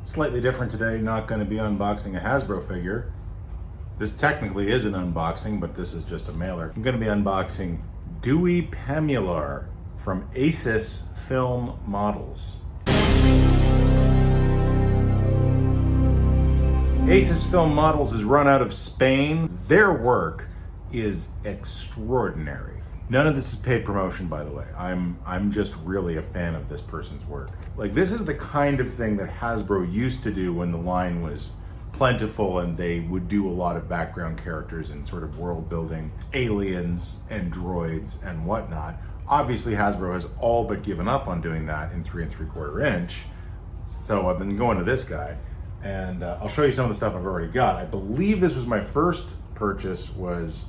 Slightly different today, not going to be unboxing a Hasbro figure. This technically is an unboxing, but this is just a mailer. I'm going to be unboxing Dewey Pemular from Aces Film Models. Aces Film Models is run out of Spain. Their work is extraordinary. None of this is paid promotion, by the way. I'm just really a fan of this person's work. Like, this is the kind of thing that Hasbro used to do when the line was plentiful and they would do a lot of background characters and sort of world building, aliens and droids and whatnot. Obviously, Hasbro has all but given up on doing that in 3 3/4 inch. So I've been going to this guy, and I'll show you some of the stuff I've already got. I believe this was my first purchase, was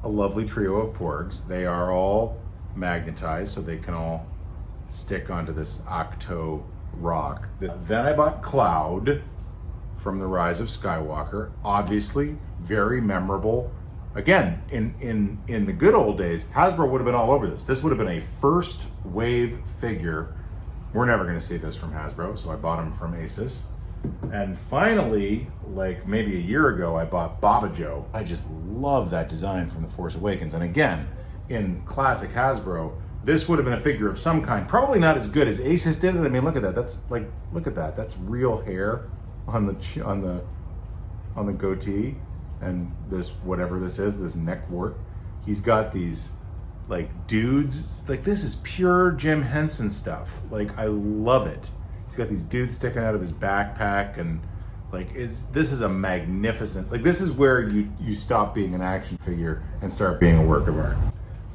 a lovely trio of Porgs. They are all magnetized, so they can all stick onto this Octo rock. Then I bought Cloud from The Rise of Skywalker. Obviously, very memorable. Again, in the good old days, Hasbro would have been all over this. This would have been a first wave figure. We're never gonna see this from Hasbro, so I bought them from Aces. And finally, like maybe a year ago, I bought Baba Joe. I just love that design from The Force Awakens. And again, in classic Hasbro, this would have been a figure of some kind. Probably not as good as Aces did it. I mean, look at that. That's like, look at that. That's real hair on the goatee, and this, whatever this is, this neck wart. He's got these like dudes. Like, this is pure Jim Henson stuff. Like, I love it. He's got these dudes sticking out of his backpack, and like, this is a magnificent, like, this is where you stop being an action figure and start being a work of art.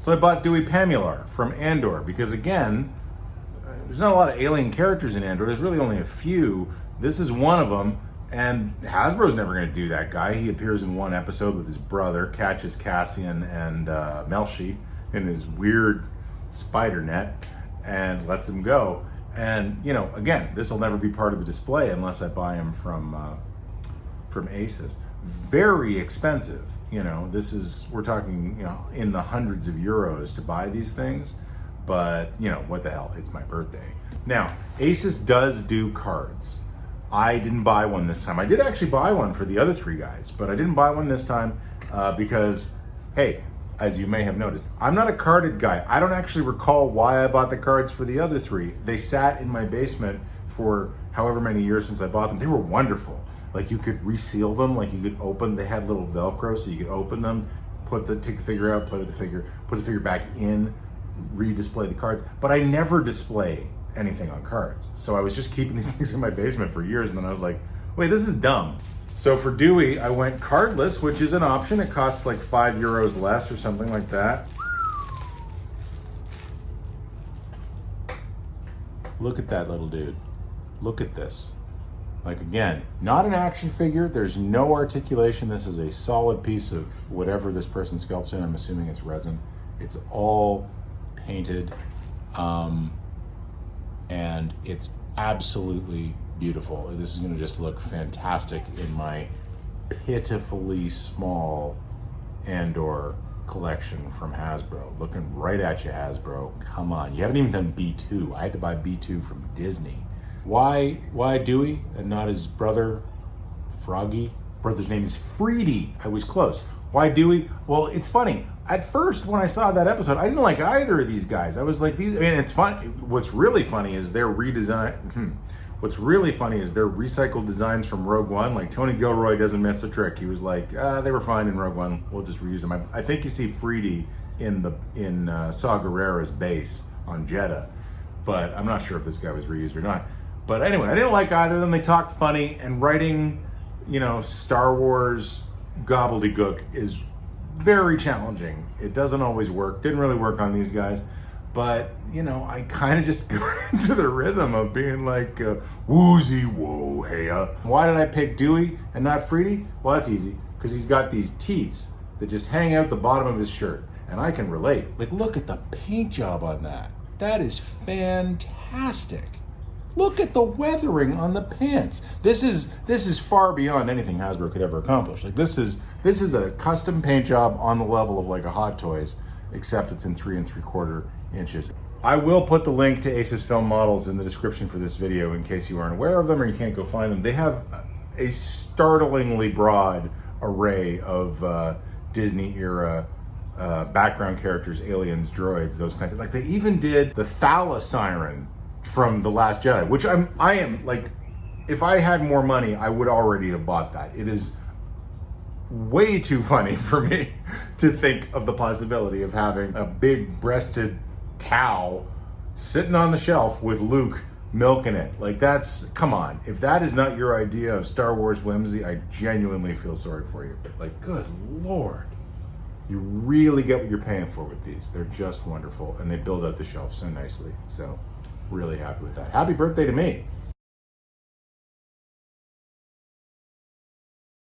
So I bought Dewey Pemular from Andor because, again, there's not a lot of alien characters in Andor. There's really only a few. This is one of them, and Hasbro's never going to do that guy. He appears in one episode with his brother, catches Cassian and Melshi in his weird spider net and lets him go. And, you know, again, this will never be part of the display unless I buy him from Aces. Very expensive. You know, this is, we're talking, you know, in the hundreds of euros to buy these things. But, you know, what the hell? It's my birthday. Now, Aces does do cards. I didn't buy one this time. I did actually buy one for the other three guys, but I didn't buy one this time because, hey, as you may have noticed, I'm not a carded guy. I don't actually recall why I bought the cards for the other three. They sat in my basement for however many years since I bought them. They were wonderful. Like, you could reseal them, like you could open, they had little Velcro so you could open them, take the figure out, play with the figure, put the figure back in, re-display the cards. But I never display anything on cards. So I was just keeping these things in my basement for years, and then I was like, wait, this is dumb. So for Dewey, I went cardless, which is an option. It costs like 5 euros less or something like that. Look at that little dude. Look at this. Like, again, not an action figure. There's no articulation. This is a solid piece of whatever this person sculpts in. I'm assuming it's resin. It's all painted. And it's absolutely beautiful. This is gonna just look fantastic in my pitifully small Andor collection from Hasbro. Looking right at you, Hasbro. Come on, you haven't even done B2. I had to buy B2 from Disney. Why Dewey and not his brother, Froggy? Brother's name is Freedy. I was close. Why Dewey? Well, it's funny. At first, when I saw that episode, I didn't like either of these guys. I was like, it's fun. What's really funny is their redesign. What's really funny is their recycled designs from Rogue One. Like, Tony Gilroy doesn't miss a trick. He was like, they were fine in Rogue One. We'll just reuse them. I think you see Freedy in Saw Gerrera's base on Jeddah, but I'm not sure if this guy was reused or not. But anyway, I didn't like either of them. They talk funny, and writing, you know, Star Wars gobbledygook is very challenging. It doesn't always work. Didn't really work on these guys. But, you know, I kind of just go into the rhythm of being like, woozy, whoa, hey. Why did I pick Dewey and not Freedy? Well, that's easy, because he's got these teats that just hang out the bottom of his shirt. And I can relate. Like, look at the paint job on that. That is fantastic. Look at the weathering on the pants. This is far beyond anything Hasbro could ever accomplish. Like, this is a custom paint job on the level of like a Hot Toys, except it's in 3 3/4 inches. I will put the link to Aces Film Models in the description for this video in case you aren't aware of them or you can't go find them. They have a startlingly broad array of Disney era background characters, aliens, droids, those kinds of, like they even did the Thala Siren from The Last Jedi, which I am like, if I had more money, I would already have bought that. It is way too funny for me to think of the possibility of having a big breasted cow sitting on the shelf with Luke milking it. Like that's, come on. If that is not your idea of Star Wars whimsy, I genuinely feel sorry for you. Like, good Lord. You really get what you're paying for with these. They're just wonderful and they build out the shelf so nicely. So really happy with that. Happy birthday to me.